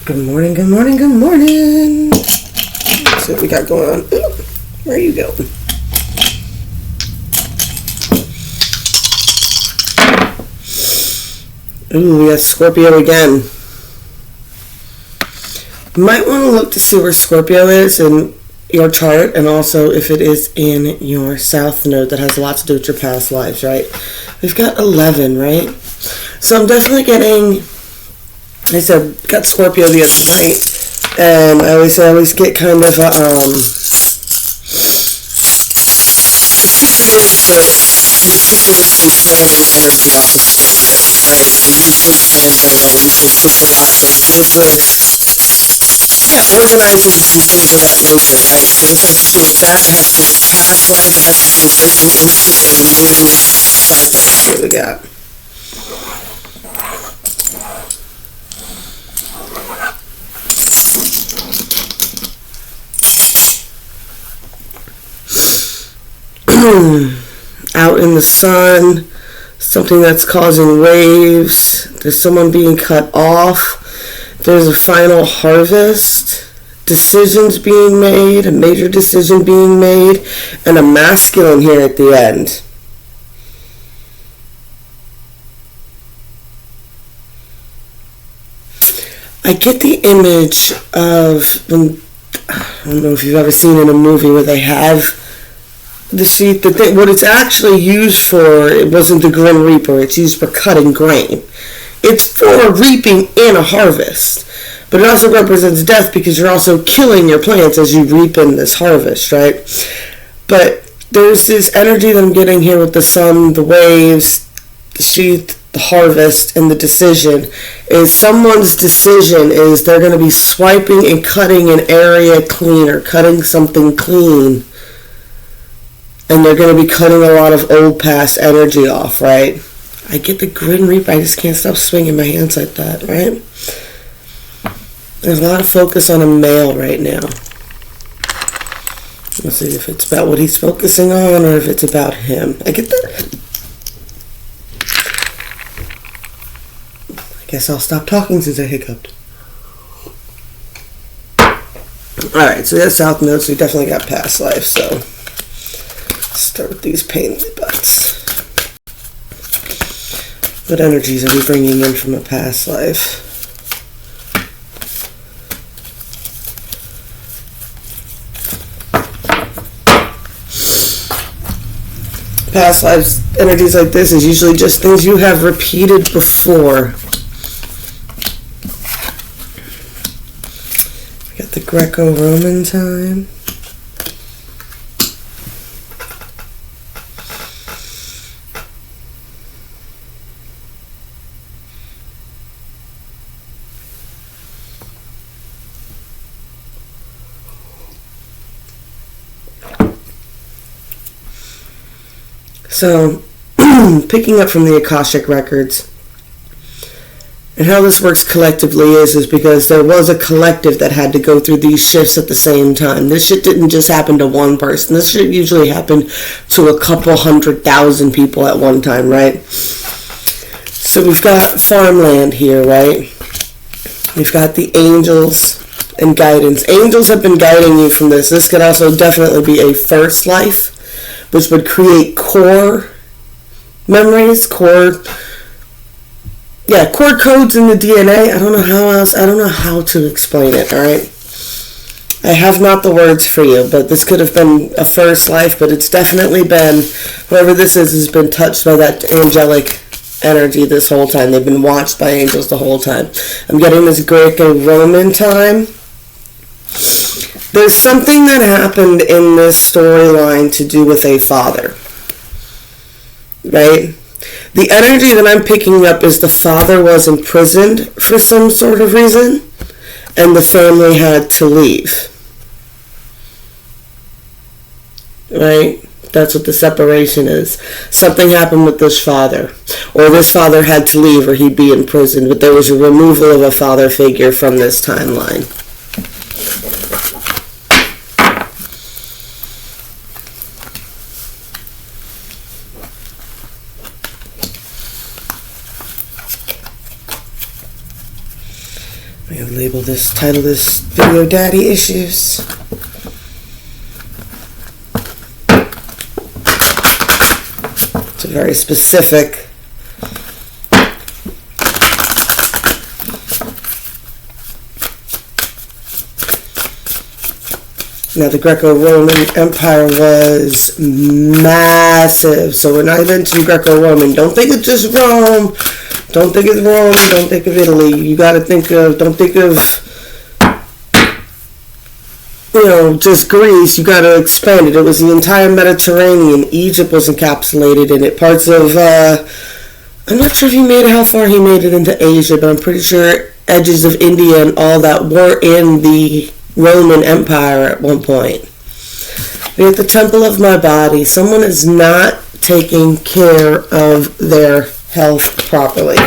Good morning, good morning, good morning. Let's see what we got going on. Ooh, where you going? Ooh, we got Scorpio again. You might want to look to see where Scorpio is in your chart, and also if it is in your south node. That has a lot to do with your past lives, right? We've got 11, right? So I'm definitely getting, like I said, got Scorpio the other night, and I always get kind of a, super instant planning energy off of Scorpio, right? They usually plan very well, usually push a lot, like business, organizing and things of that nature, right? So this has to do with that, it has to do with past life, it has to do with breaking into a new chart. Let's see what we got. Out in the sun, something that's causing waves, there's someone being cut off, there's a final harvest, decisions being made, a major decision being made, and a masculine here at the end. I get the image of, I don't know if you've ever seen in a movie where they have the sheath, what it's actually used for, it wasn't the Grim Reaper, it's used for cutting grain. It's for reaping in a harvest. But it also represents death because you're also killing your plants as you reap in this harvest, right? But there's this energy that I'm getting here with the sun, the waves, the sheath, the harvest, and the decision. Is someone's decision is they're going to be swiping and cutting an area clean or cutting something clean. And they're going to be cutting a lot of old past energy off, right? I get the Grim Reaper. I just can't stop swinging my hands like that, right? There's a lot of focus on a male right now. Let's see if it's about what he's focusing on or if it's about him. I get that. I guess I'll stop talking since I hiccuped. Alright, so that's South Node, so we definitely got past life, so let's start with these pain in the butts. What energies are we bringing in from a past life? Past lives energies like this is usually just things you have repeated before. We got the Greco-Roman time. So, picking up from the Akashic Records, and how this works collectively is because there was a collective that had to go through these shifts at the same time. This shit didn't just happen to one person. This shit usually happened to a couple 100,000 people at one time, right? So we've got farmland here, right? We've got the angels and guidance. Angels have been guiding you from this. This could also definitely be a first life, which would create core memories, core codes in the DNA. I don't know how to explain it, alright? I have not the words for you, but this could have been a first life, but it's definitely been, whoever this is has been touched by that angelic energy this whole time. They've been watched by angels the whole time. I'm getting this Greco-Roman time. There's something that happened in this storyline to do with a father, right? The energy that I'm picking up is the father was imprisoned for some sort of reason, and the family had to leave, right? That's what the separation is. Something happened with this father, or this father had to leave or he'd be imprisoned, but there was a removal of a father figure from this timeline. I'm going to label this, title this video Daddy Issues. It's a very specific Now, the Greco-Roman Empire was massive. So when I mention Greco-Roman, don't think it's just Rome. Don't think it's Rome. Don't think of Italy. You got to think of, don't think of, just Greece. You got to expand it. It was the entire Mediterranean. Egypt was encapsulated in it. Parts of, I'm not sure if how far he made it into Asia, but I'm pretty sure edges of India and all that were in the Roman Empire at one point. But at the temple of my body, someone is not taking care of their health properly.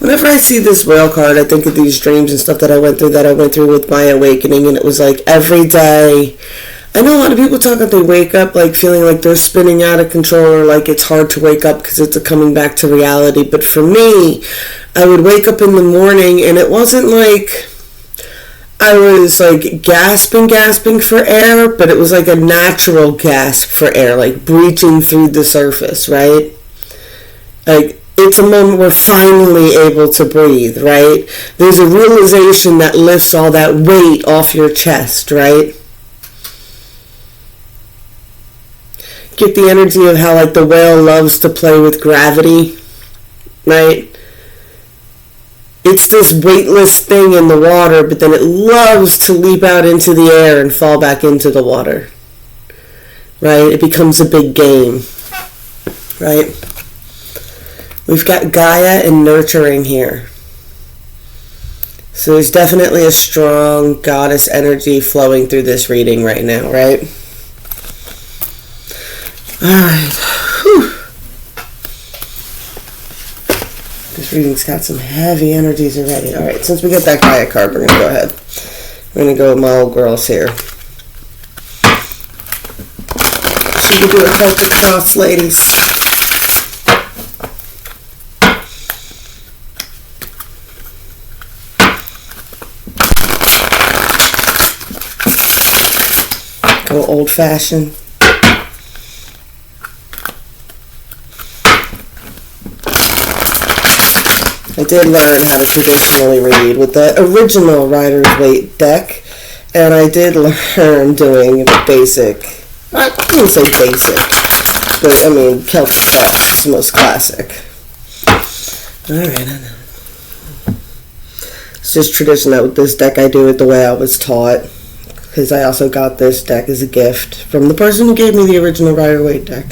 Whenever I see this whale card, I think of these dreams and stuff that I went through with my awakening, and it was like every day. I know a lot of people talk about they wake up like feeling like they're spinning out of control, or like it's hard to wake up because it's a coming back to reality. But for me, I would wake up in the morning and it wasn't like I was like gasping for air, but it was like a natural gasp for air, like breaching through the surface, right? Like, it's a moment we're finally able to breathe, right? There's a realization that lifts all that weight off your chest, right? Get the energy of how, like, the whale loves to play with gravity, right? It's this weightless thing in the water, but then it loves to leap out into the air and fall back into the water, right? It becomes a big game, right? We've got Gaia and nurturing here. So there's definitely a strong goddess energy flowing through this reading right now, right? Alright. This reading's got some heavy energies already. Alright, since we got that Gaia card, we're going to go ahead. We're going to go with my old girls here. So we do a Celtic cross, ladies. Go old-fashioned. I did learn how to traditionally read with the original Rider's Waite deck, and I did learn doing the basic, I wouldn't say basic, but I mean Celtic Cross is the most classic. Alright, I know. It's just tradition that with this deck I do it the way I was taught. Because I also got this deck as a gift from the person who gave me the original Rider-Waite deck.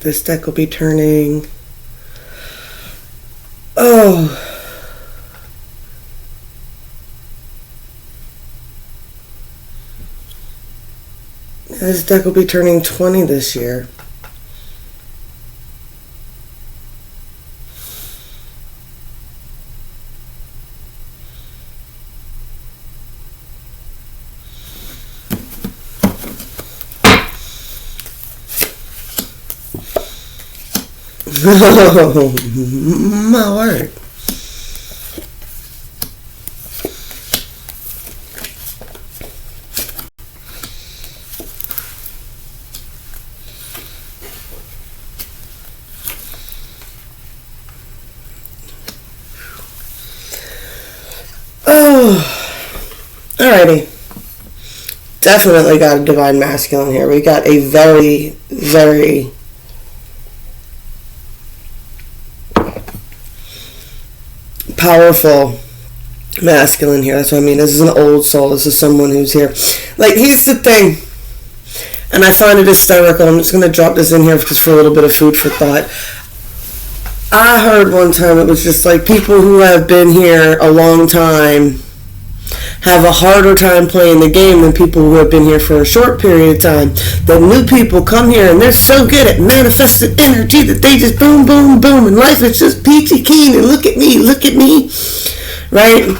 This deck will be turning... This deck will be turning 20 this year. Oh, my word. Alrighty. Definitely got a divine masculine here. We got a very, very powerful masculine here. That's what I mean. This is an old soul. This is someone who's here. Like, here's the thing. And I find it hysterical. I'm just going to drop this in here just for a little bit of food for thought. I heard one time it was just like people who have been here a long time have a harder time playing the game than people who have been here for a short period of time. The new people come here and they're so good at manifesting energy that they just boom, boom, boom, and life is just peachy keen and look at me, right?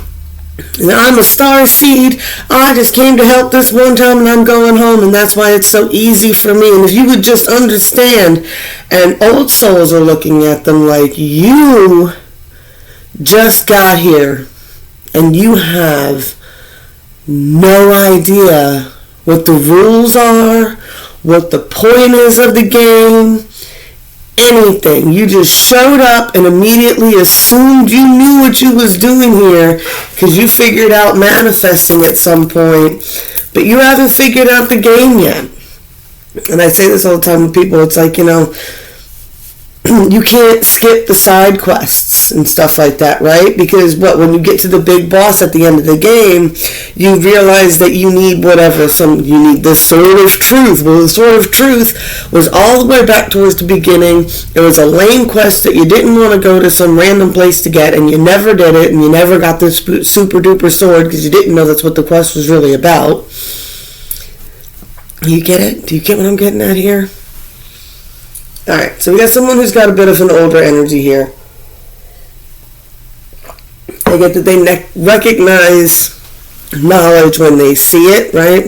And I'm a star seed. I just came to help this one time and I'm going home, and that's why it's so easy for me. And if you would just understand, and old souls are looking at them like, you just got here and you have no idea what the rules are, what the point is of the game, anything. You just showed up and immediately assumed you knew what you was doing here because you figured out manifesting at some point, but you haven't figured out the game yet. And I say this all the time with people. It's like, you can't skip the side quests and stuff like that, right? Because when you get to the big boss at the end of the game, you realize that you need you need the sword of truth. Well, the sword of truth was all the way back towards the beginning. It was a lame quest that you didn't want to go to some random place to get, and you never did it, and you never got this super duper sword because you didn't know that's what the quest was really about. You get it? Do you get what I'm getting at here? Alright, so we got someone who's got a bit of an older energy here. I get that they recognize knowledge when they see it, right?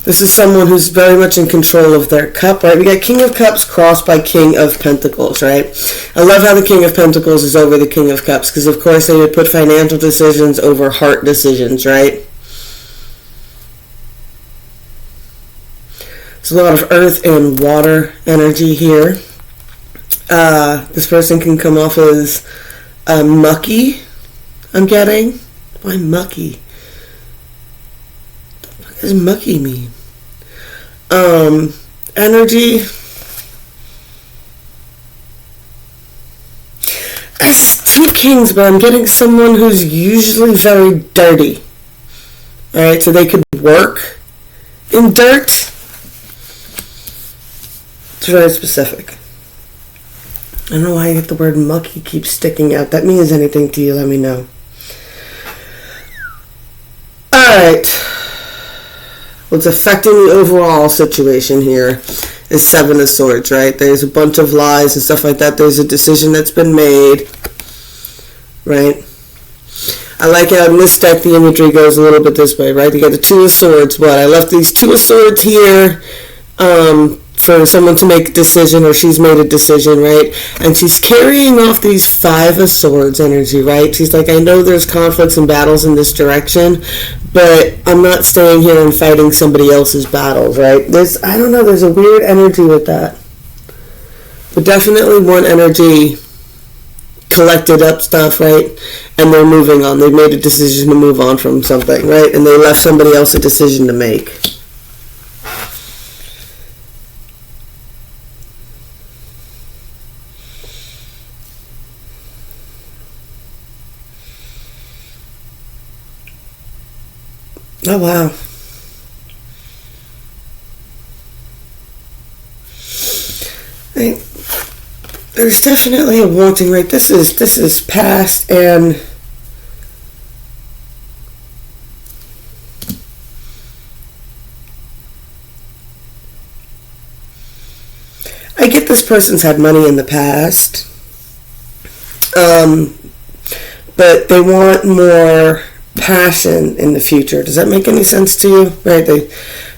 This is someone who's very much in control of their cup, right? We got King of Cups crossed by King of Pentacles, right? I love how the King of Pentacles is over the King of Cups, because of course they would put financial decisions over heart decisions, right? There's a lot of earth and water energy here. This person can come off as mucky, I'm getting. Why mucky? What does mucky mean? Energy. It's two kings, but I'm getting someone who's usually very dirty. Alright, so they could work in dirt. It's very specific. I don't know why I get the word mucky keeps sticking out. That means anything to you, let me know. Alright. What's affecting the overall situation here is Seven of Swords, right? There's a bunch of lies and stuff like that. There's a decision that's been made, right? I like how in this deck the imagery goes a little bit this way, right? You got the Two of Swords, but I left these Two of Swords here, for someone to make a decision, or she's made a decision, right? And she's carrying off these Five of Swords energy, right? She's like, I know there's conflicts and battles in this direction, but I'm not staying here and fighting somebody else's battles, right? I don't know, there's a weird energy with that. But definitely one energy collected up stuff, right? And they're moving on. They've made a decision to move on from something, right? And they left somebody else a decision to make. Oh, wow. There's definitely a wanting, right? This is past, and I get this person's had money in the past, but they want more passion in the future. Does that make any sense to you? Right?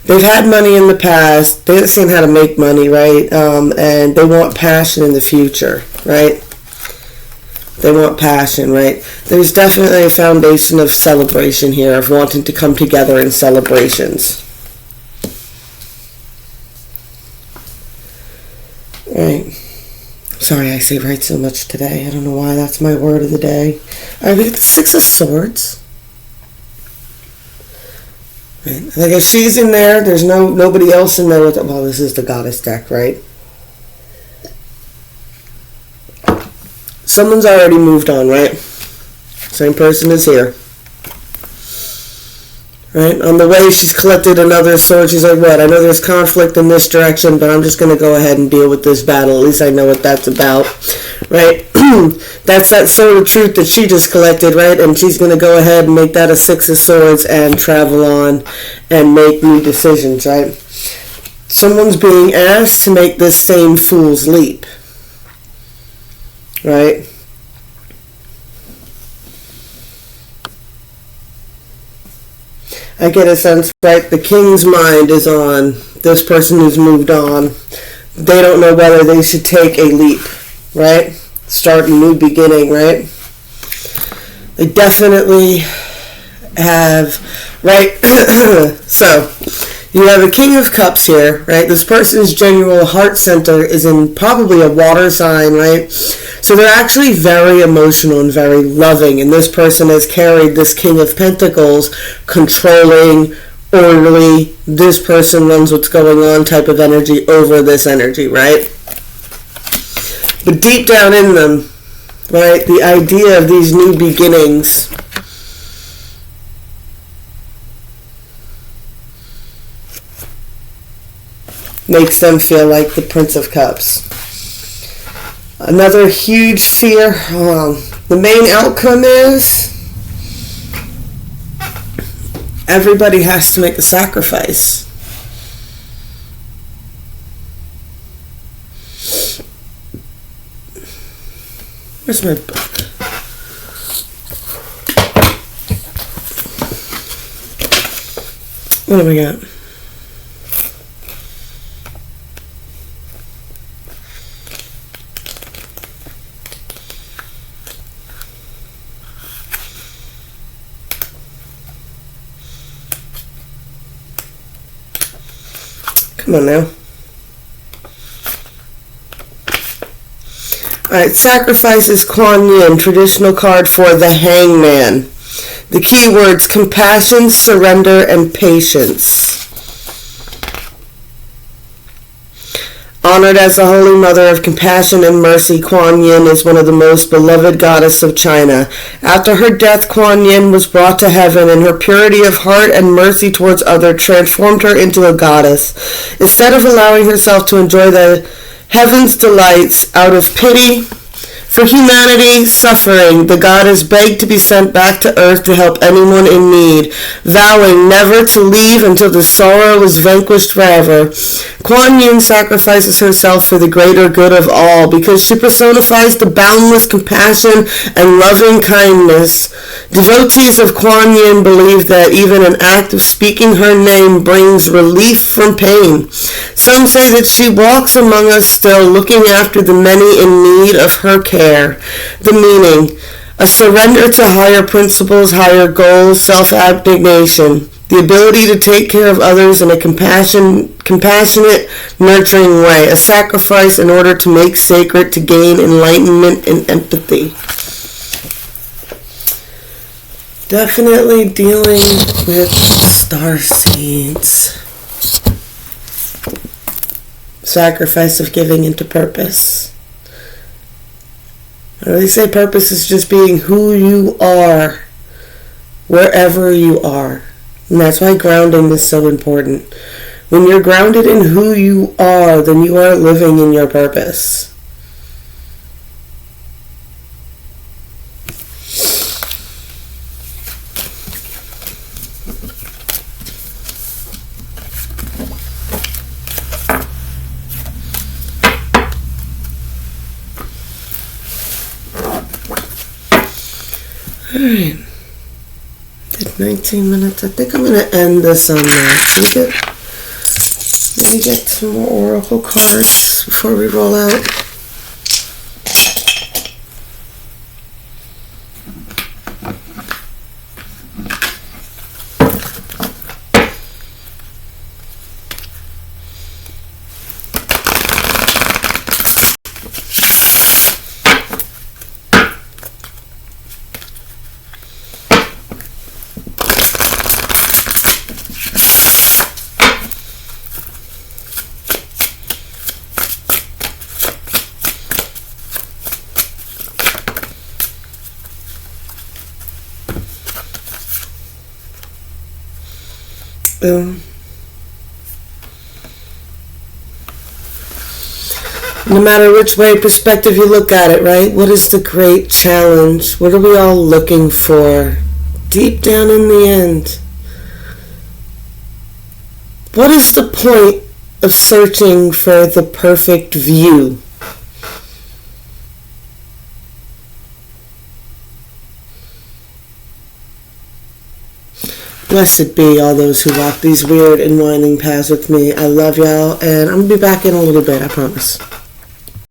They've had money in the past. They understand how to make money, right? And they want passion in the future, right? They want passion, right? There's definitely a foundation of celebration here, of wanting to come together in celebrations. Right. Sorry I say right so much today. I don't know why. That's my word of the day. Alright, we got the Six of Swords. Right. Like if she's in there, there's nobody else in there with it. Well, this is the Goddess deck, right? Someone's already moved on, right? Same person is here. Right? On the way, she's collected another sword. She's like, what? I know there's conflict in this direction, but I'm just going to go ahead and deal with this battle. At least I know what that's about. Right? That's that sword of truth that she just collected, right? And she's going to go ahead and make that a 6 of swords and travel on and make new decisions, right? Someone's being asked to make this same fool's leap. Right? I get a sense, right, the king's mind is on this person who's moved on. They don't know whether they should take a leap, right? Start a new beginning, right? They definitely have, right? So, you have a King of Cups here, right? This person's general heart center is in probably a water sign, right? So they're actually very emotional and very loving. And this person has carried this King of Pentacles, controlling, orderly, this person knows what's going on type of energy over this energy, right? But deep down in them, right, the idea of these new beginnings makes them feel like the Prince of Cups. Another huge seer. The main outcome is everybody has to make a sacrifice. Where's my book? What do we got? Come on now. Alright, sacrifice is Kuan Yin, traditional card for the Hangman. The keywords compassion, surrender, and patience. Honored as the Holy Mother of Compassion and Mercy, Kuan Yin is one of the most beloved goddesses of China. After her death, Kuan Yin was brought to heaven, and her purity of heart and mercy towards others transformed her into a goddess. Instead of allowing herself to enjoy the heaven's delights out of pity for humanity suffering, the goddess begged to be sent back to earth to help anyone in need, vowing never to leave until the sorrow was vanquished forever. Kuan Yin sacrifices herself for the greater good of all because she personifies the boundless compassion and loving kindness. Devotees of Kuan Yin believe that even an act of speaking her name brings relief from pain. Some say that she walks among us still, looking after the many in need of her care. The meaning: a surrender to higher principles, higher goals, self-abnegation, the ability to take care of others in a compassionate, nurturing way, a sacrifice in order to make sacred, to gain enlightenment and empathy. Definitely dealing with star seeds. Sacrifice of giving into purpose. I really say purpose is just being who you are, wherever you are. And that's why grounding is so important. When you're grounded in who you are, then you are living in your purpose. Alright, did 19 minutes. I think I'm going to end this on that. Maybe get some more oracle cards before we roll out. No matter which way perspective you look at it, right? What is the great challenge? What are we all looking for? Deep down in the end, what is the point of searching for the perfect view? Blessed be all those who walk these weird and winding paths with me. I love y'all, and I'm going to be back in a little bit, I promise.